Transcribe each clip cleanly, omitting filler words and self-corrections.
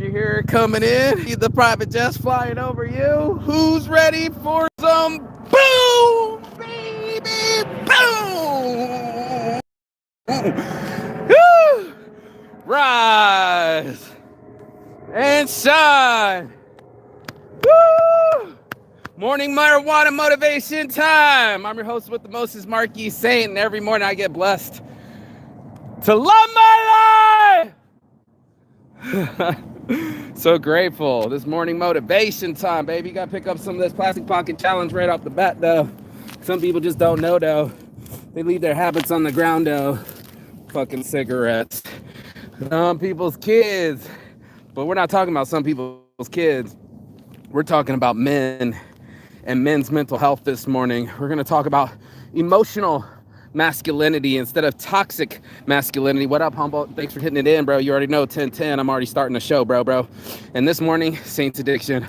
You hear it coming in? The private jet's flying over you. Who's ready for some boom, baby, boom? Woo! Rise and shine. Woo! Morning marijuana motivation time. I'm your host with the mostest, Marquis Saint, and every morning I get blessed to love my life. So grateful. This morning motivation time, baby. You gotta pick up some of this plastic pocket challenge right off the bat, though. Some people just don't know, though. They leave their habits on the ground, though. Fucking cigarettes. Some people's kids. But we're not talking about some people's kids. We're talking about men and men's mental health this morning. We're gonna talk about emotional masculinity instead of toxic masculinity. What up, Humboldt? Thanks for hitting it in, bro. You already know 10-10. I'm already starting the show, bro. And this morning, Saints Addiction.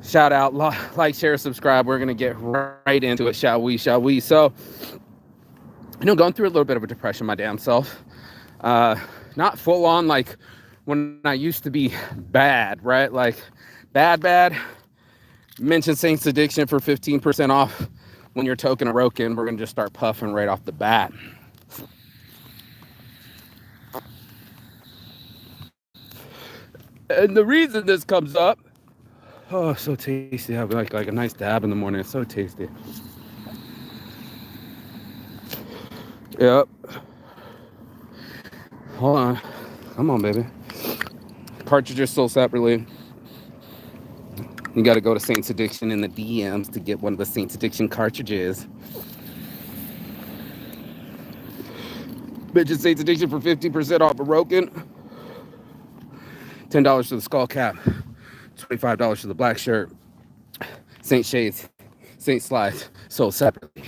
Shout out, like, share, subscribe. We're going to get right into it, shall we? So, going through a little bit of a depression, my damn self. Not full on like when I used to be bad, right? Like bad. Mention Saints Addiction for 15% off. When you're token or roken, we're going to just start puffing right off the bat. And the reason this comes up, oh, so tasty. I have like a nice dab in the morning. It's so tasty. Yep. Hold on. Come on, baby. Cartridges sold separately. You got to go to Saints Addiction in the DMs to get one of the Saints Addiction cartridges. Bitches, Saints Addiction for 15% off a Roken. $10 for the skull cap. $25 for the black shirt. Saint Shades. Saint Slides. Sold separately.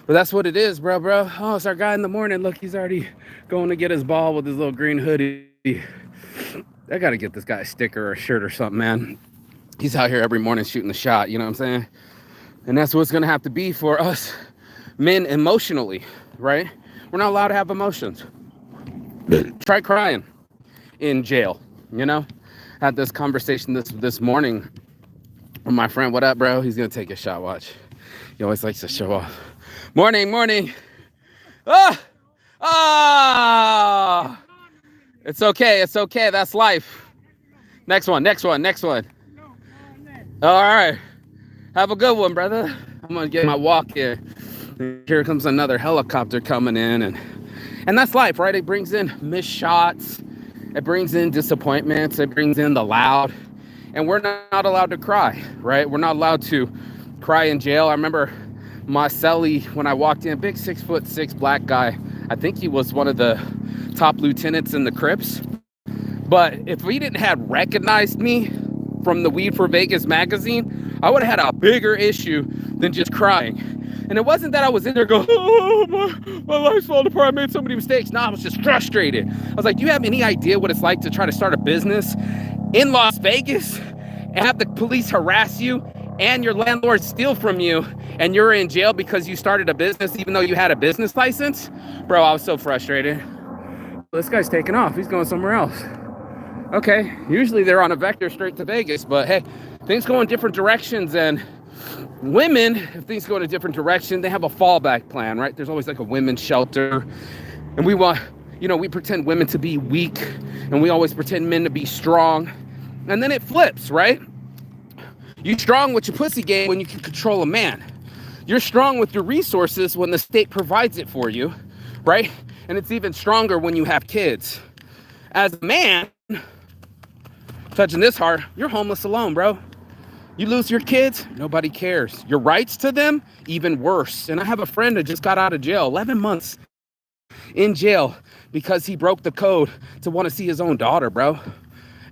But that's what it is, bro. Oh, it's our guy in the morning. Look, he's already going to get his ball with his little green hoodie. I got to get this guy a sticker or a shirt or something, man. He's out here every morning shooting the shot, you know what I'm saying? And that's what it's going to have to be for us men emotionally, right? We're not allowed to have emotions. Try crying in jail, you know? Had this conversation this morning with my friend. What up, bro? He's going to take a shot, watch. He always likes to show off. Morning. Ah! It's okay. That's life. Next one. All right. Have a good one, brother. I'm going to get my walk in. Here comes another helicopter coming in. And that's life, right? It brings in missed shots. It brings in disappointments. It brings in the loud. And we're not allowed to cry, right? We're not allowed to cry in jail. I remember Marcelli, when I walked in, big 6'6" black guy. I think he was one of the top lieutenants in the Crips. But if he didn't have recognized me from the Weed for Vegas magazine, I would have had a bigger issue than just crying. And it wasn't that I was in there going, oh, my life's falling apart, I made so many mistakes. No, I was just frustrated. I was like, do you have any idea what it's like to try to start a business in Las Vegas and have the police harass you and your landlord steal from you and you're in jail because you started a business even though you had a business license? Bro, I was so frustrated. This guy's taking off. He's going somewhere else. Okay, usually they're on a vector straight to Vegas, but hey, things go in different directions, and women, if things go in a different direction, they have a fallback plan, right? There's always like a women's shelter, and we want, we pretend women to be weak, and we always pretend men to be strong, and then it flips, right? You're strong with your pussy game when you can control a man. You're strong with your resources when the state provides it for you, right? And it's even stronger when you have kids. As a man, touching this hard, you're homeless alone, bro. You lose your kids, nobody cares. Your rights to them, even worse. And I have a friend that just got out of jail, 11 months in jail because he broke the code to want to see his own daughter, bro.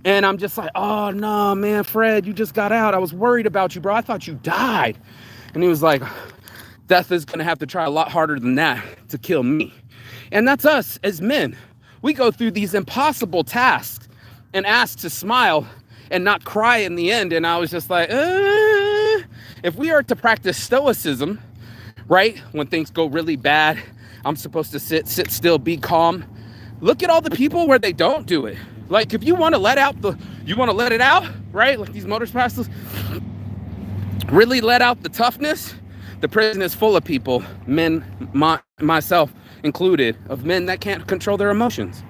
And I'm just like, oh, no, man, Fred, you just got out. I was worried about you, bro. I thought you died. And he was like, death is going to have to try a lot harder than that to kill me. And that's us as men. We go through these impossible tasks and ask to smile and not cry in the end. And I was just like, if we are to practice stoicism, right? When things go really bad, I'm supposed to sit still, be calm. Look at all the people where they don't do it. Like, if you want to let it out, right? Like these motor pastors really let out the toughness. The prison is full of people, men, myself included, of men that can't control their emotions.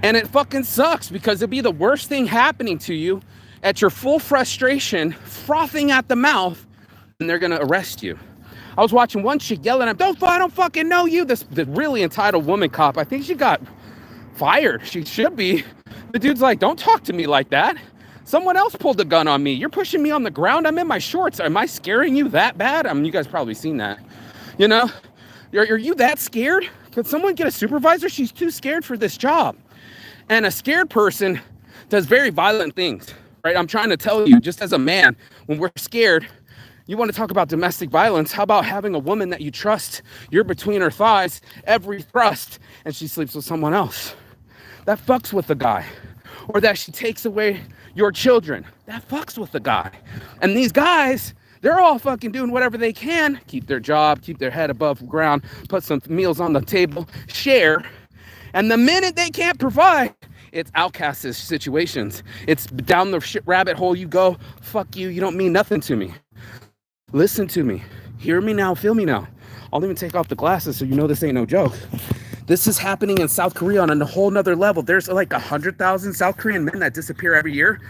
And it fucking sucks because it'd be the worst thing happening to you at your full frustration, frothing at the mouth, and they're gonna arrest you. I was watching one chick yelling at him, I don't fucking know you. This really entitled woman cop, I think she got fired. She should be. The dude's like, don't talk to me like that. Someone else pulled a gun on me. You're pushing me on the ground. I'm in my shorts. Am I scaring you that bad? I mean, you guys probably seen that. You know, are you that scared? Could someone get a supervisor? She's too scared for this job. And a scared person does very violent things, right? I'm trying to tell you, just as a man, when we're scared, you want to talk about domestic violence. How about having a woman that you trust? You're between her thighs every thrust, and she sleeps with someone else. That fucks with the guy. Or that she takes away your children. That fucks with the guy. And these guys, they're all fucking doing whatever they can. Keep their job, keep their head above ground, put some meals on the table, share. And the minute they can't provide, it's outcast situations. It's down the shit rabbit hole you go. Fuck you, you don't mean nothing to me. Listen to me. Hear me now, feel me now. I'll even take off the glasses so you know this ain't no joke. This is happening in South Korea on a whole nother level. There's like 100,000 South Korean men that disappear every year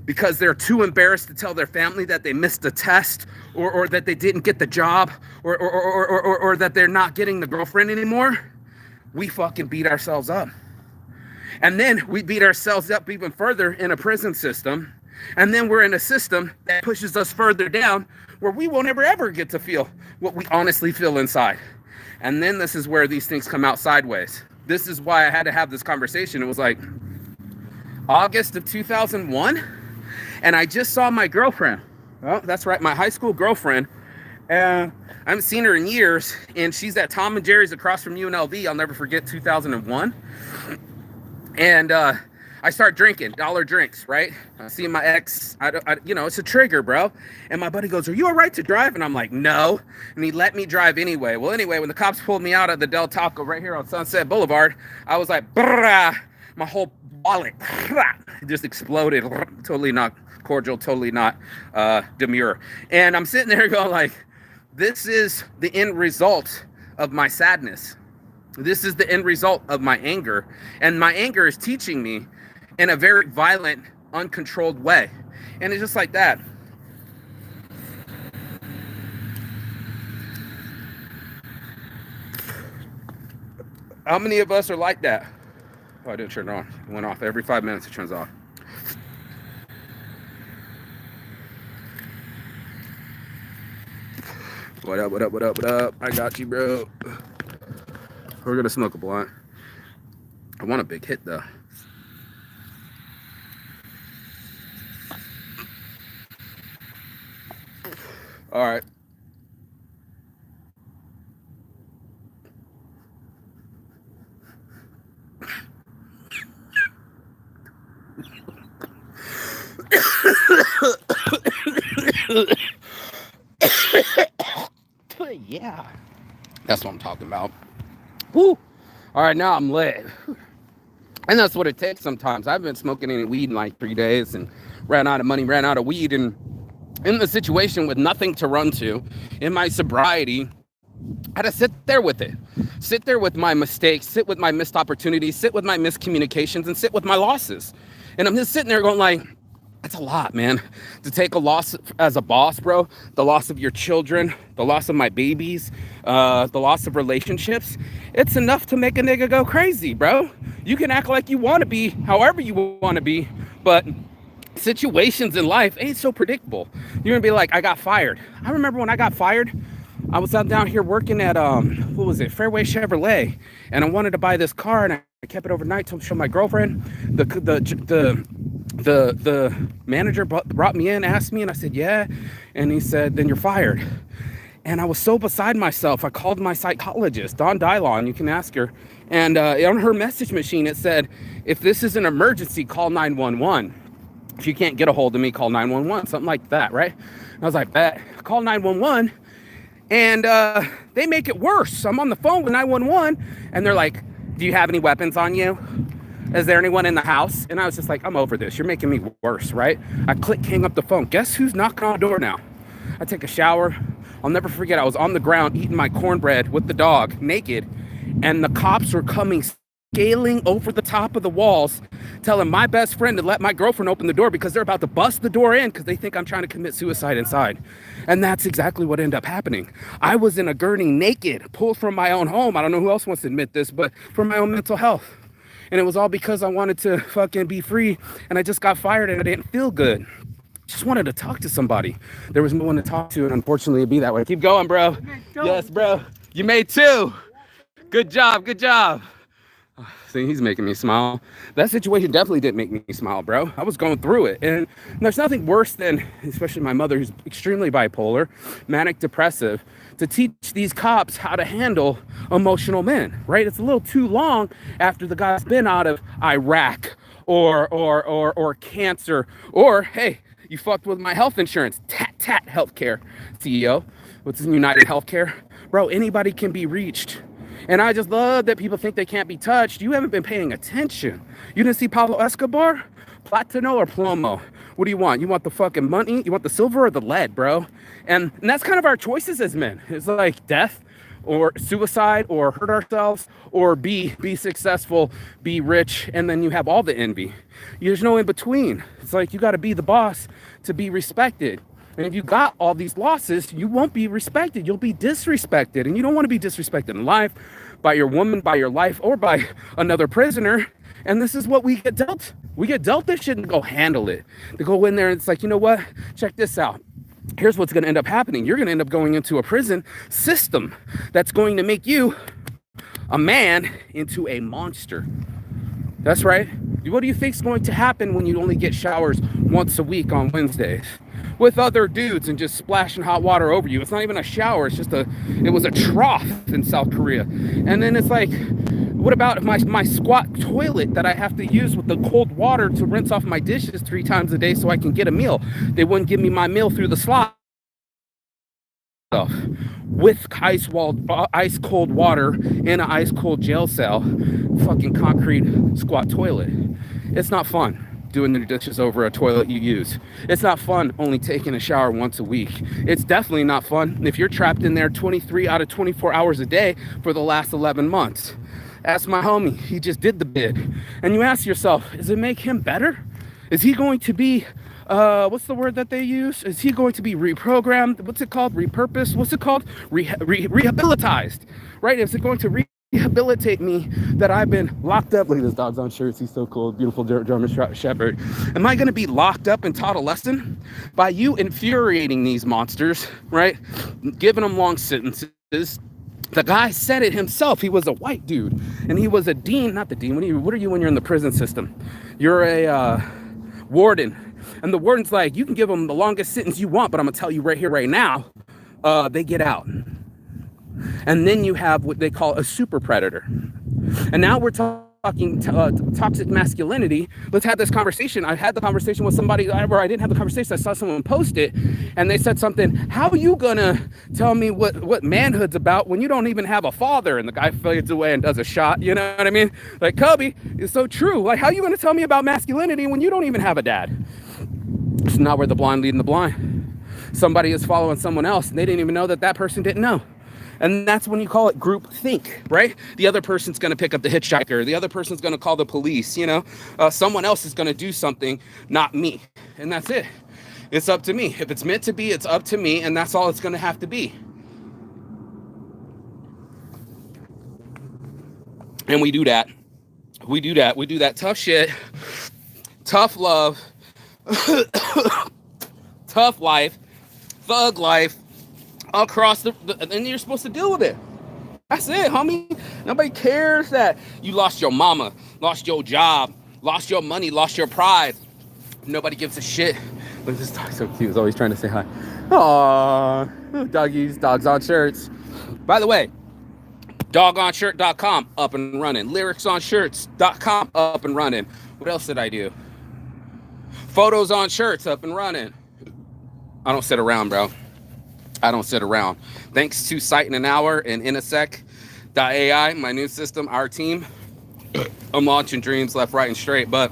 because they're too embarrassed to tell their family that they missed a test or that they didn't get the job or that they're not getting the girlfriend anymore. We fucking beat ourselves up. And then we beat ourselves up even further in a prison system. And then we're in a system that pushes us further down where we won't ever get to feel what we honestly feel inside. And then this is where these things come out sideways. This is why I had to have this conversation. It was like August of 2001. And I just saw my girlfriend. Well, that's right, my high school girlfriend. And I haven't seen her in years. And she's at Tom and Jerry's across from UNLV. I'll never forget 2001. And I start drinking dollar drinks, right? I see my ex, it's a trigger, bro. And my buddy goes, are you all right to drive? And I'm like, no. And he let me drive anyway. Well, anyway, when the cops pulled me out of the Del Taco right here on Sunset Boulevard, I was like, brah, my whole wallet just exploded. Totally not cordial, totally not demure. And I'm sitting there going like, this is the end result of my sadness. This is the end result of my anger. And my anger is teaching me in a very violent, uncontrolled way. And it's just like that. How many of us are like that? Oh, I didn't turn it on. It went off. Every 5 minutes it turns off. What up, what up, what up, what up? I got you, bro. We're gonna smoke a blunt. I want a big hit, though. All right. Yeah. That's what I'm talking about. Woo. All right, now I'm lit. And that's what it takes sometimes. I've been smoking any weed in like 3 days and ran out of money, ran out of weed, and in the situation with nothing to run to, in my sobriety, I had to sit there with it. Sit there with my mistakes, sit with my missed opportunities, sit with my miscommunications, and sit with my losses. And I'm just sitting there going like, that's a lot, man. To take a loss as a boss, bro, the loss of your children, the loss of my babies, the loss of relationships, it's enough to make a nigga go crazy, bro. You can act like you want to be however you want to be, but situations in life ain't so predictable. You're gonna be like, I got fired. I remember when I got fired, I was out down here working at Fairway Chevrolet, and I wanted to buy this car, and I kept it overnight to show my girlfriend. The manager brought me in, asked me, and I said, yeah. And he said, then you're fired. And I was so beside myself, I called my psychologist, Dawn Dylon, you can ask her. And on her message machine, it said, if this is an emergency, call 911. If you can't get a hold of me, call 911, something like that, right? And I was like, that, call 911. And they make it worse. I'm on the phone with 911, and they're like, do you have any weapons on you? Is there anyone in the house? And I was just like, I'm over this. You're making me worse, right? I click, hang up the phone. Guess who's knocking on the door now? I take a shower. I'll never forget, I was on the ground eating my cornbread with the dog, naked, and the cops were coming scaling over the top of the walls, telling my best friend to let my girlfriend open the door because they're about to bust the door in because they think I'm trying to commit suicide inside. And that's exactly what ended up happening. I was in a gurney naked, pulled from my own home. I don't know who else wants to admit this, but for my own mental health. And it was all because I wanted to fucking be free, and I just got fired and I didn't feel good. Just wanted to talk to somebody. There was no one to talk to, and unfortunately it'd be that way. Keep going, bro. Yes, bro. You made 2. Good job, good job. See, he's making me smile. That situation definitely didn't make me smile, bro. I was going through it. And there's nothing worse than, especially my mother, who's extremely bipolar, manic depressive, to teach these cops how to handle emotional men, right? It's a little too long after the guy's been out of Iraq or cancer, or, hey, you fucked with my health insurance. Tat healthcare CEO. What's in United Healthcare? Bro, anybody can be reached. And I just love that people think they can't be touched. You haven't been paying attention. You didn't see Pablo Escobar? Platino or plomo? What do you want? You want the fucking money? You want the silver or the lead, bro? And that's kind of our choices as men. It's like death or suicide or hurt ourselves or be successful, be rich, and then you have all the envy. There's no in between. It's like you got to be the boss to be respected. And if you got all these losses, you won't be respected. You'll be disrespected. And you don't want to be disrespected in life by your woman, by your life, or by another prisoner. And this is what we get dealt. We get dealt this shit and go handle it. To go in there and it's like, you know what? Check this out. Here's what's going to end up happening. You're going to end up going into a prison system that's going to make you a man into a monster. That's right. What do you think is going to happen when you only get showers once a week on Wednesdays with other dudes and just splashing hot water over you? It's not even a shower. It's just it was a trough in South Korea. And then it's like, what about my squat toilet that I have to use with the cold water to rinse off my dishes 3 times a day so I can get a meal? They wouldn't give me my meal through the slot. With ice cold water in an ice cold jail cell, fucking concrete squat toilet. It's not fun doing the dishes over a toilet you use. It's not fun only taking a shower once a week. It's definitely not fun if you're trapped in there 23 out of 24 hours a day for the last 11 months. Ask my homie, he just did the bid. And you ask yourself, does it make him better? Is he going to be what's the word that they use? Is he going to be reprogrammed? What's it called? Repurposed? What's it called? Rehabilitized, right? Is it going to rehabilitate me that I've been locked up? Look at this dog's on shirts. He's so cool. Beautiful German Shepherd. Am I going to be locked up and taught a lesson by you infuriating these monsters, right? Giving them long sentences. The guy said it himself. He was a white dude, and he was a dean, not the dean. What are you when you're in the prison system? You're a warden. And the warden's like, you can give them the longest sentence you want, but I'm gonna tell you right here, right now, they get out. And then you have what they call a super predator. And now we're talking toxic masculinity. Let's have this conversation. I had the conversation with somebody, where I didn't have the conversation. I saw someone post it, and they said something. How are you gonna tell me what manhood's about when you don't even have a father? And the guy fades away and does a shot. You know what I mean? Like, Kobe, it's so true. Like, how are you gonna tell me about masculinity when you don't even have a dad? It's not where the blind leading the blind. Somebody is following someone else, and they didn't even know that person didn't know. And that's when you call it group think, right? The other person's going to pick up the hitchhiker. The other person's going to call the police, you know? Someone else is going to do something, not me. And that's it. It's up to me. If it's meant to be, it's up to me, and that's all it's going to have to be. And we do that. We do that tough shit, tough love, tough life, thug life, across and you're supposed to deal with it. That's it, homie. Nobody cares that you lost your mama, lost your job, lost your money, lost your pride. Nobody gives a shit. Look, this dog's so cute. He's always trying to say hi. Aww, doggies, dogs on shirts. By the way, dogonshirt.com up and running. Lyricsonshirts.com up and running. What else did I do? Photos on shirts up and running. I don't sit around, bro. I don't sit around. Thanks to Sight in an Hour and Inasec.ai, my new system, our team. I'm launching dreams left, right, and straight. But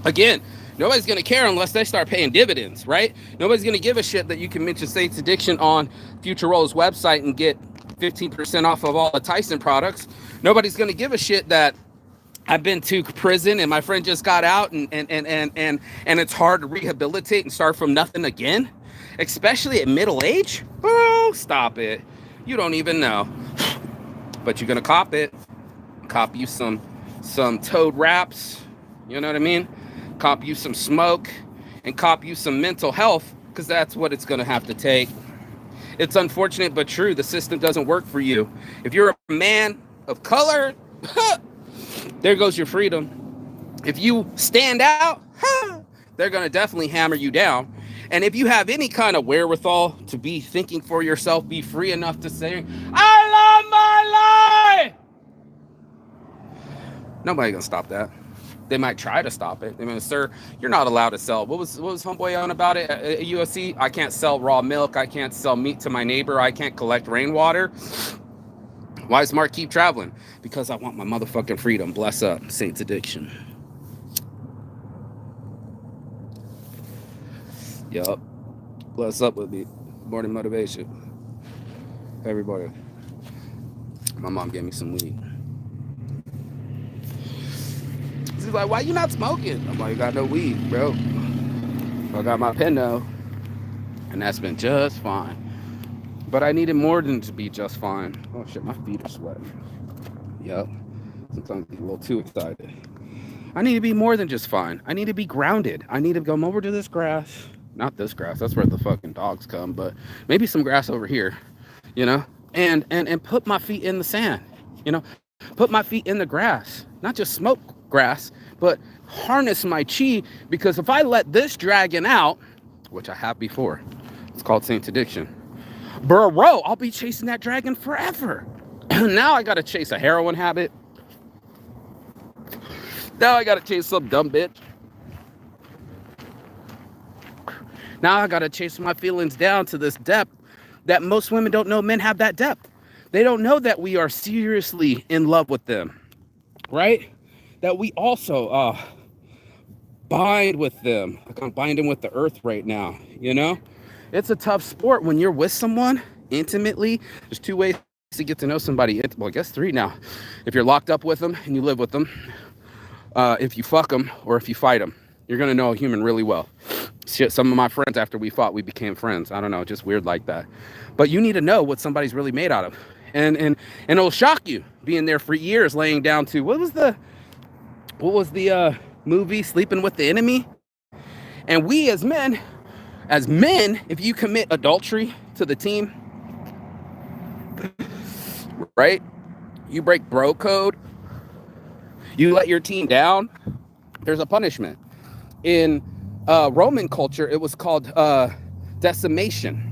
again, nobody's going to care unless they start paying dividends, right? Nobody's going to give a shit that you can mention Saints Addiction on Future Roll's website and get 15% off of all the Tyson products. Nobody's going to give a shit that I've been to prison and my friend just got out, and it's hard to rehabilitate and start from nothing again, especially at middle age. Oh, stop it. You don't even know. But you're going to cop it. Cop you some Toad wraps. You know what I mean? Cop you some smoke and cop you some mental health, because that's what it's going to have to take. It's unfortunate but true. The system doesn't work for you. If you're a man of color, there goes your freedom. If you stand out, they're going to definitely hammer you down. And if you have any kind of wherewithal to be thinking for yourself, be free enough to say, I love my life, nobody gonna stop that. They might try to stop it. I mean, sir, you're not allowed to sell. What was homeboy on about it at UFC? I can't sell raw milk. I can't sell meat to my neighbor. I can't collect rainwater. Why does Mark keep traveling? Because I want my motherfucking freedom. Bless up, Saints Addiction. Yup. Bless up with me. Morning motivation. Everybody. My mom gave me some weed. She's like, why you not smoking? I'm like, I got no weed, bro. I got my pen though. And that's been just fine. But I needed more than to be just fine. Oh shit, my feet are sweating. Yup. Sometimes I get a little too excited. I need to be more than just fine. I need to be grounded. I need to come over to this grass. Not this grass. That's where the fucking dogs come. But maybe some grass over here. You know? And put my feet in the sand. You know? Put my feet in the grass. Not just smoke grass, but harness my chi. Because if I let this dragon out, which I have before, it's called Saints Addiction. Bro, I'll be chasing that dragon forever. Now I gotta chase a heroin habit. Now I gotta chase some dumb bitch. Now I gotta chase my feelings down to this depth that most women don't know men have that depth. They don't know that we are seriously in love with them, right? That we also bind with them. Like I'm binding with the earth right now, you know? It's a tough sport when you're with someone intimately. There's two ways to get to know somebody. Well, I guess three now. If you're locked up with them and you live with them, if you fuck them or if you fight them, you're going to know a human really well. Shit, some of my friends, after we fought, we became friends. I don't know, just weird like that. But you need to know what somebody's really made out of. And it'll shock you being there for years laying down to, what was the movie, Sleeping with the Enemy? And we as men, if you commit adultery to the team, right? You break bro code, you let your team down, there's a punishment. In Roman culture, it was called decimation.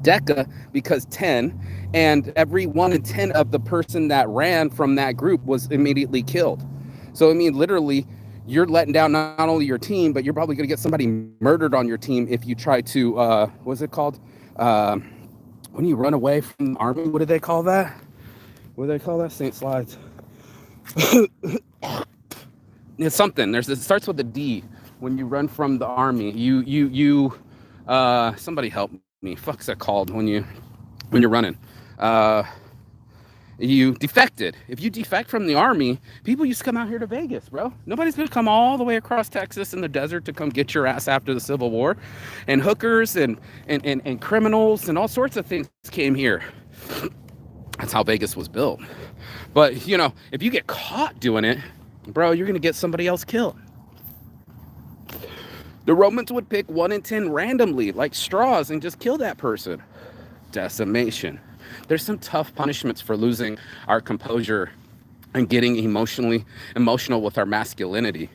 Deca, because 10, and every 1 in 10 of the person that ran from that group was immediately killed. So, I mean, literally, you're letting down not only your team, but you're probably going to get somebody murdered on your team if you try to, what's it called? When you run away from the army, what do they call that? What do they call that? Saint Slides. It's something. It starts with a D. When you run from the army, you somebody help me. Fuck's that called when you're running? You defected. If you defect from the army, people used to come out here to Vegas, bro. Nobody's gonna come all the way across Texas in the desert to come get your ass after the Civil War. And hookers and criminals and all sorts of things came here. That's how Vegas was built. But, you know, if you get caught doing it, bro, you're gonna get somebody else killed. The Romans would pick 1 in 10 randomly, like straws, and just kill that person. Decimation. There's some tough punishments for losing our composure and getting emotional with our masculinity.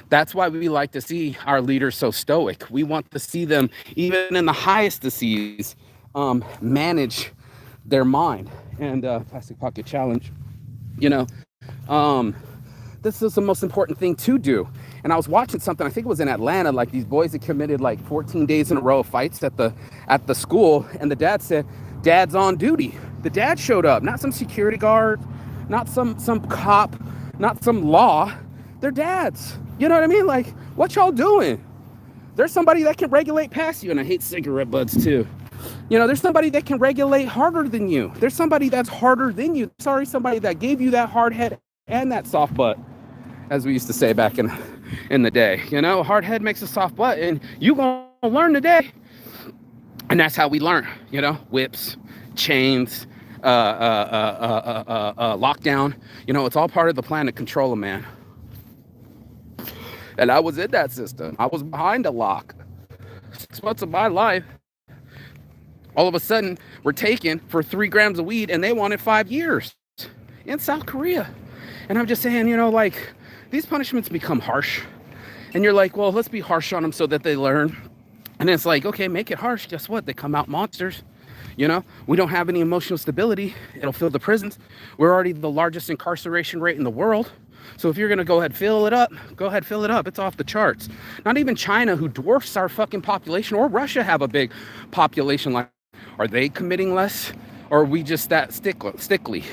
That's why we like to see our leaders so stoic. We want to see them, even in the highest disease, manage their mind. And Plastic Pocket Challenge, you know, this is the most important thing to do. And I was watching something, I think it was in Atlanta, like these boys had committed like 14 days in a row of fights at the school. And the dad said, Dad's on duty. The dad showed up, not some security guard, not some cop, not some law. They're dads. You know what I mean? Like, what y'all doing? There's somebody that can regulate past you, and I hate cigarette butts too. You know, there's somebody that can regulate harder than you. There's somebody that's harder than you. Sorry, somebody that gave you that hard head and that soft butt, as we used to say back in the day. You know, a hard head makes a soft butt, and you gonna learn today. And that's how we learn. You know, whips, chains, lockdown. You know, it's all part of the plan to control a man. And I was in that system. I was behind a lock. 6 months of my life, all of a sudden, we're taken for 3 grams of weed, and they wanted 5 years in South Korea. And I'm just saying, you know, like, these punishments become harsh. And you're like, well, let's be harsh on them so that they learn. And it's like, okay, make it harsh. Guess what? They come out monsters. You know, we don't have any emotional stability. It'll fill the prisons. We're already the largest incarceration rate in the world. So if you're going to go ahead, fill it up, go ahead, fill it up. It's off the charts. Not even China, who dwarfs our fucking population, or Russia have a big population. Like, are they committing less? Or are we just that stickly?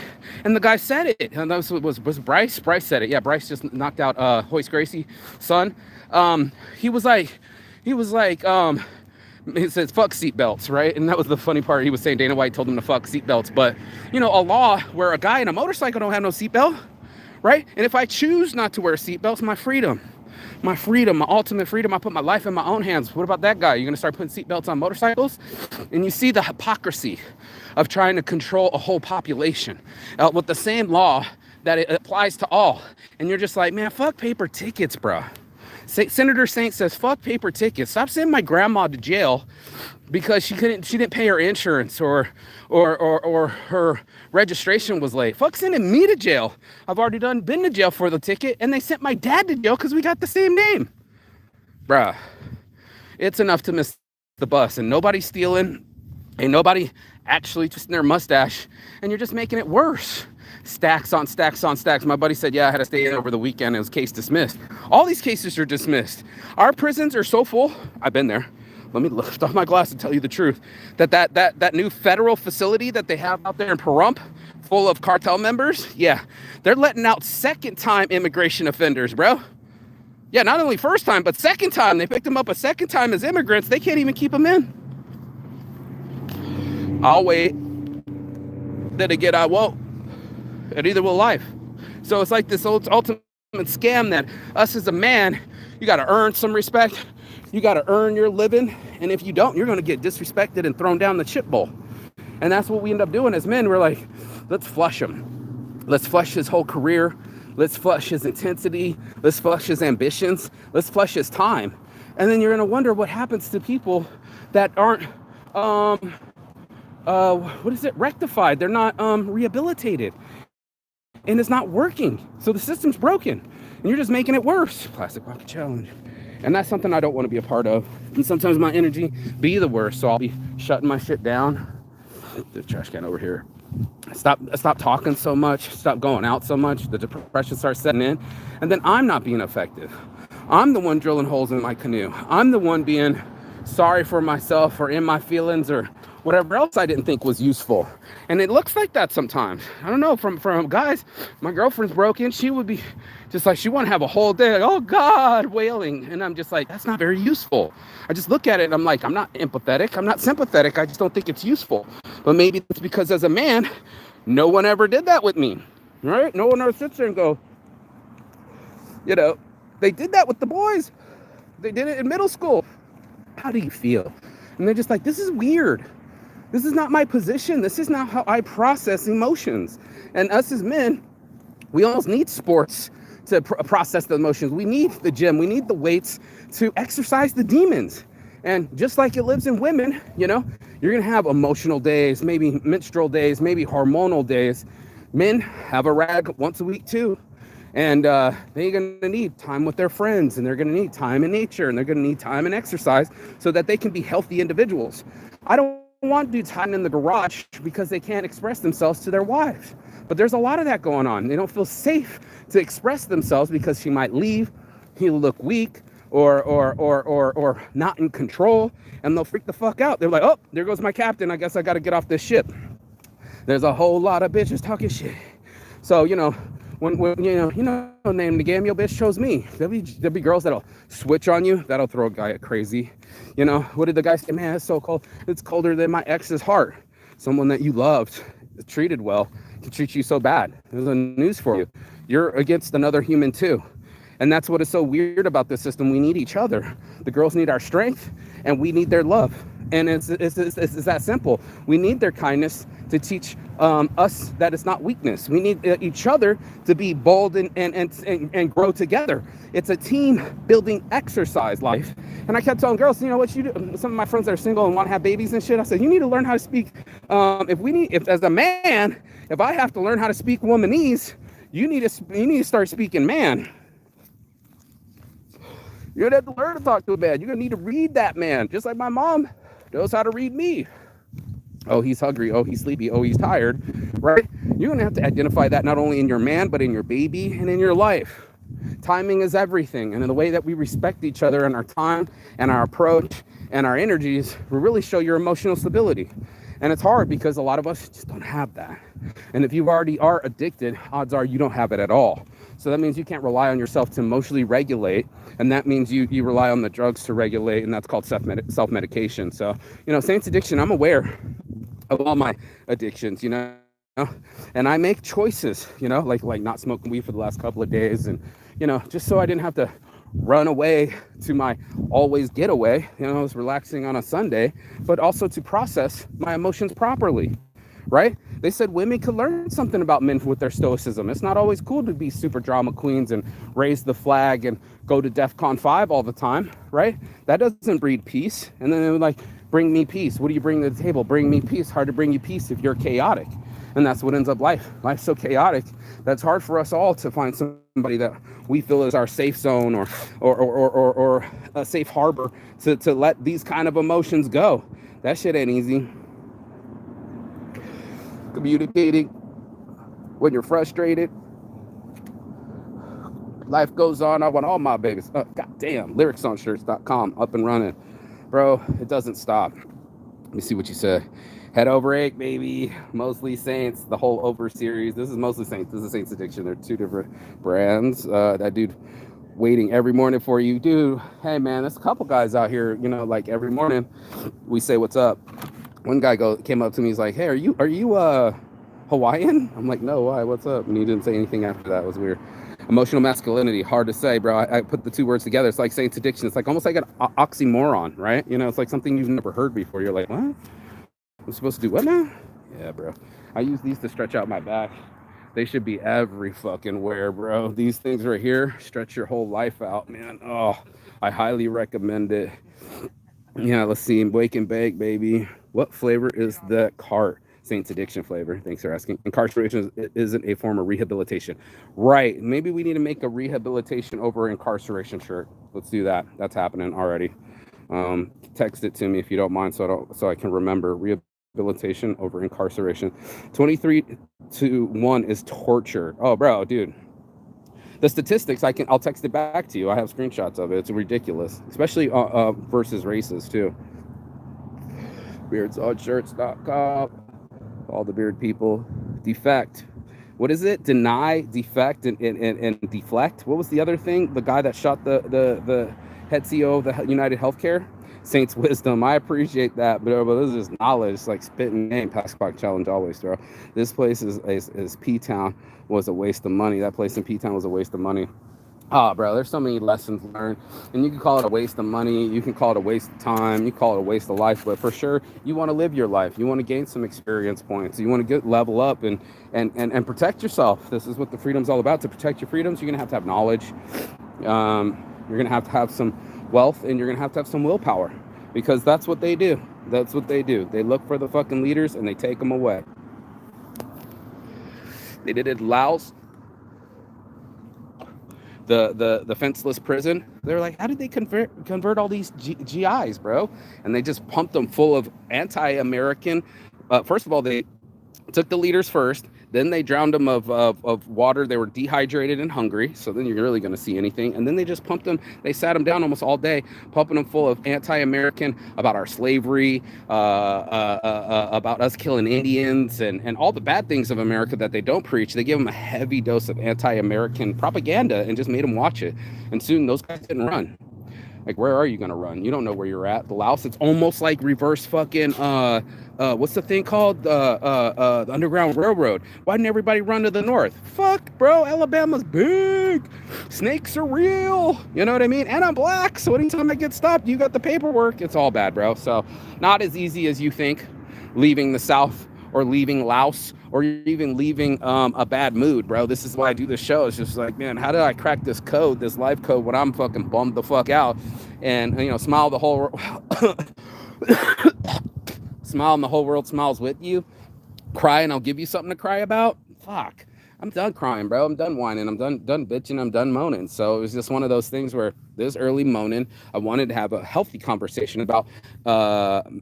And the guy said it. And that was Bryce? Bryce said it. Yeah, Bryce just knocked out Hoist Gracie's son. He was like, he says, fuck seatbelts, right? And that was the funny part. He was saying Dana White told him to fuck seatbelts. But, you know, a law where a guy in a motorcycle don't have no seatbelt, right? And if I choose not to wear a seatbelt, it's my freedom. My freedom, my ultimate freedom. I put my life in my own hands. What about that guy? You're going to start putting seatbelts on motorcycles? And you see the hypocrisy of trying to control a whole population with the same law that it applies to all. And you're just like, man, fuck paper tickets, bro. Senator Saint says, fuck paper tickets. Stop sending my grandma to jail because she didn't pay her insurance or her registration was late. Fuck sending me to jail. I've already been to jail for the ticket, and they sent my dad to jail because we got the same name. Bruh, it's enough to miss the bus, and nobody's stealing, ain't nobody actually twisting their mustache, and you're just making it worse. Stacks on stacks on stacks. My buddy said, yeah, I had to stay in over the weekend. It was case dismissed. All these cases are dismissed. Our prisons are so full. I've been there. Let me lift off my glass and tell you the truth. That new federal facility that they have out there in Pahrump, full of cartel members, yeah, they're letting out second-time immigration offenders, bro. Yeah, not only first time, but second time. They picked them up a second time as immigrants. They can't even keep them in. I'll wait. Then again, I won't. And neither will life. So it's like this ultimate scam that us as a man, you got to earn some respect. You got to earn your living. And if you don't, you're going to get disrespected and thrown down the chip bowl. And that's what we end up doing as men. We're like, let's flush him. Let's flush his whole career. Let's flush his intensity. Let's flush his ambitions. Let's flush his time. And then you're going to wonder what happens to people that aren't, rectified. They're not rehabilitated. And it's not working. So the system's broken. And you're just making it worse. Plastic Bucket Challenge. And that's something I don't want to be a part of. And sometimes my energy be the worst. So I'll be shutting my shit down. The trash can over here. Stop talking so much. Stop going out so much. The depression starts setting in. And then I'm not being effective. I'm the one drilling holes in my canoe. I'm the one being sorry for myself or in my feelings or whatever else I didn't think was useful. And it looks like that sometimes. I don't know, from guys, my girlfriend's broken. She would be just like, she want to have a whole day, like, oh God, wailing. And I'm just like, that's not very useful. I just look at it and I'm like, I'm not empathetic. I'm not sympathetic. I just don't think it's useful. But maybe it's because as a man, no one ever did that with me, right? No one ever sits there and go, you know, they did that with the boys. They did it in middle school. How do you feel? And they're just like, this is weird. This is not my position. This is not how I process emotions. And us as men, we almost need sports to process the emotions. We need the gym. We need the weights to exercise the demons. And just like it lives in women, you know, you're going to have emotional days, maybe menstrual days, maybe hormonal days. Men have a rag once a week too. And they're going to need time with their friends, and they're going to need time in nature, and they're going to need time in exercise so that they can be healthy individuals. I don't want dudes hiding in the garage because they can't express themselves to their wives. But there's a lot of that going on. They don't feel safe to express themselves because she might leave, he'll look weak, or not in control, and they'll freak the fuck out. They're like, oh, there goes my captain. I guess I got to get off this ship. There's a whole lot of bitches talking shit. So, you know, when name the game, your bitch chose me. There'll be girls that'll switch on you. That'll throw a guy crazy. What did the guy say? Man, it's so cold. It's colder than my ex's heart. Someone that you loved, treated well, can treat you so bad. There's a news for you. You're against another human too. And that's what is so weird about this system. We need each other. The girls need our strength, and we need their love. And it's that simple. We need their kindness to teach us that it's not weakness. We need each other to be bold and grow together. It's a team building exercise life. And I kept telling girls, what you do? Some of my friends that are single and want to have babies and shit, I said, you need to learn how to speak. If as a man, if I have to learn how to speak womanese, you need to start speaking man. You're gonna have to learn to talk to a man. You're gonna need to read that man, just like my mom knows how to read me. Oh, he's hungry. Oh, he's sleepy. Oh, he's tired, right? You're gonna have to identify that not only in your man, but in your baby and in your life. Timing is everything. And in the way that we respect each other and our time and our approach and our energies will really show your emotional stability. And it's hard because a lot of us just don't have that. And if you already are addicted, odds are you don't have it at all. So that means you can't rely on yourself to emotionally regulate. And that means you rely on the drugs to regulate. And that's called self-medication. So, Saints Addiction, I'm aware of all my addictions, and I make choices, like not smoking weed for the last couple of days. And, just so I didn't have to run away to my always getaway, I was relaxing on a Sunday, but also to process my emotions properly. Right? They said women could learn something about men with their stoicism. It's not always cool to be super drama queens and raise the flag and go to DEFCON 5 all the time, right? That doesn't breed peace. And then they would bring me peace. What do you bring to the table? Bring me peace. Hard to bring you peace if you're chaotic. And that's what ends up life. Life's so chaotic that's hard for us all to find somebody that we feel is our safe zone or a safe harbor to let these kind of emotions go. That shit ain't easy. Communicating when you're frustrated. Life goes on. I want all my babies. Goddamn. Lyricsonshirts.com up and running. Bro, it doesn't stop. Let me see what you said. Head over ache, baby. Mostly Saints. The whole over series. This is mostly Saints. This is Saints Addiction. They're two different brands. That dude waiting every morning for you. Dude, hey, man, there's a couple guys out here, every morning we say what's up. One guy came up to me. He's like, "Hey, are you Hawaiian?" I'm like, "No, why? What's up?" And he didn't say anything after that. It was weird. Emotional masculinity, hard to say, bro. I put the two words together. It's like Saints Addiction. It's almost like an oxymoron, right? It's like something you've never heard before. You're like, what? I'm supposed to do what now? Yeah, bro. I use these to stretch out my back. They should be every fucking where, bro. These things right here stretch your whole life out, man. Oh, I highly recommend it. Yeah, let's see. Wake and bake, baby. What flavor is the cart? Saints Addiction flavor. Thanks for asking. Incarceration isn't a form of rehabilitation. Right. Maybe we need to make a rehabilitation over incarceration shirt. Let's do that. That's happening already. Text it to me if you don't mind so I can remember. Rehabilitation over incarceration. 23-1 is torture. Oh, bro, dude. The statistics, I'll text it back to you. I have screenshots of it. It's ridiculous, especially versus races too. Beardsonshirts.com. All the beard people. Defect. What is it? Deny, defect, and deflect. What was the other thing? The guy that shot the head CEO of the United Healthcare? Saints Wisdom. I appreciate that, but this is knowledge. It's like spitting name. Passport challenge always, bro. This place is P-Town was a waste of money. That place in P-Town was a waste of money. Bro, there's so many lessons learned, and you can call it a waste of money, you can call it a waste of time, you call it a waste of life, but for sure, you want to live your life, you want to gain some experience points, you want to level up and protect yourself. This is what the freedom's all about. To protect your freedoms, you're gonna have knowledge, you're gonna have some wealth, and you're gonna have some willpower, because that's what they do. They look for the fucking leaders and they take them away. They did it in Laos. The fenceless prison. They're like, how did they convert all these GIs, bro? And they just pumped them full of anti-American. First of all, they took the leaders first. Then they drowned them of water. They were dehydrated and hungry. So then you're really going to see anything. And then they just pumped them. They sat them down almost all day, pumping them full of anti-American, about our slavery, about us killing Indians, and all the bad things of America that they don't preach. They gave them a heavy dose of anti-American propaganda and just made them watch it. And soon those guys didn't run. Like, where are you gonna run? You don't know where you're at. The Laos, it's almost like reverse fucking what's the thing called? The Underground Railroad. Why didn't everybody run to the north? Fuck, bro, Alabama's big. Snakes are real. You know what I mean? And I'm black, so anytime I get stopped, you got the paperwork. It's all bad, bro. So not as easy as you think, leaving the South or leaving Laos or even leaving a bad mood, bro. This is why I do this show. It's just like, man, how did I crack this code, this life code, when I'm fucking bummed the fuck out, and, you know, smile the whole smile and the whole world smiles with you. Cry and I'll give you something to cry about. Fuck, I'm done crying, bro. I'm done whining. I'm done bitching. I'm done moaning. So it was just one of those things where this early moaning, I wanted to have a healthy conversation about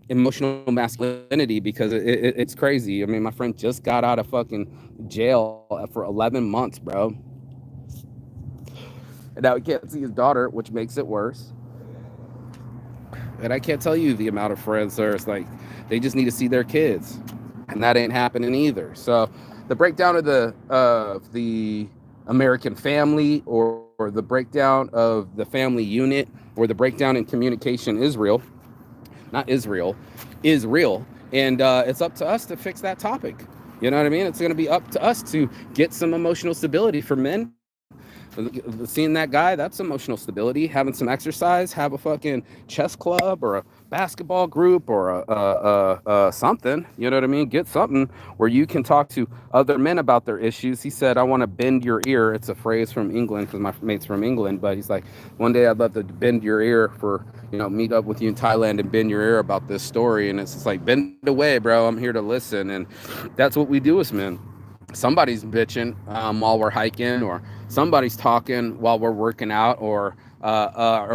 emotional masculinity, because it's crazy. I mean, my friend just got out of fucking jail for 11 months, bro. And now he can't see his daughter, which makes it worse. And I can't tell you the amount of friends there's like, they just need to see their kids, and that ain't happening either. So the breakdown of the American family, or the breakdown of the family unit, or the breakdown in communication is real. Not Israel, is real. And it's up to us to fix that topic. You know what I mean? It's going to be up to us to get some emotional stability for men. Seeing that guy, that's emotional stability. Having some exercise, have a fucking chess club or a basketball group or a something, you know what I mean? Get something where you can talk to other men about their issues. He said, I want to bend your ear. It's a phrase from England, because my mate's from England, but he's like, one day I'd love to bend your ear for, you know, meet up with you in Thailand and bend your ear about this story. And it's just like, bend away, bro. I'm here to listen. And that's what we do as men. Somebody's bitching while we're hiking, or somebody's talking while we're working out, or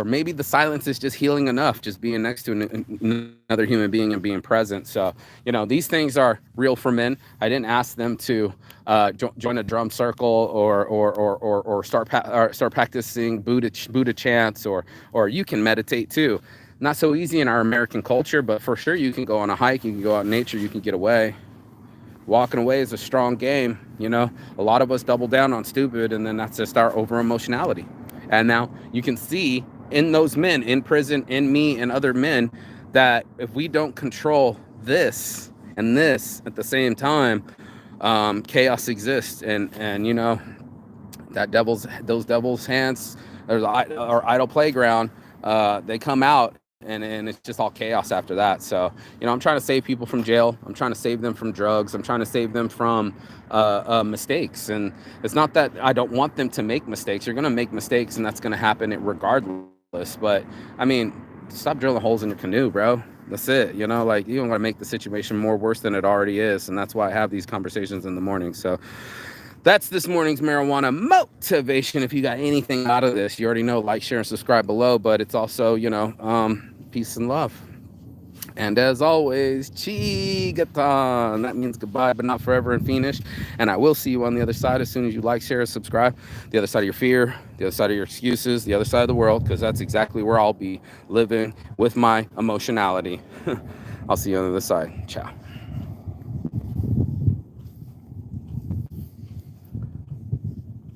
maybe the silence is just healing enough, just being next to another human being and being present. So, you know, these things are real for men. I didn't ask them to join a drum circle or start practicing Buddha chants, or you can meditate too. Not so easy in our American culture, but for sure you can go on a hike, you can go out in nature, you can get away. Walking away is a strong game, you know. A lot of us double down on stupid, and then that's just our over emotionality. And now you can see in those men in prison, in me and other men, that if we don't control this and this at the same time, chaos exists. And you know, those devil's hands, or idle playground, they come out. And it's just all chaos after that. So, you know, I'm trying to save people from jail. I'm trying to save them from drugs. I'm trying to save them from mistakes. And it's not that I don't want them to make mistakes. You're going to make mistakes, and that's going to happen regardless. But, I mean, stop drilling holes in your canoe, bro. That's it. You know, like, you don't want to make the situation more worse than it already is. And that's why I have these conversations in the morning. So that's this morning's marijuana motivation. If you got anything out of this, you already know, like, share, and subscribe below. But it's also, you know, peace and love. And as always, Chigatan. That means goodbye, but not forever and finished. And I will see you on the other side as soon as you like, share, and subscribe. The other side of your fear, the other side of your excuses, the other side of the world, because that's exactly where I'll be living with my emotionality. I'll see you on the other side. Ciao.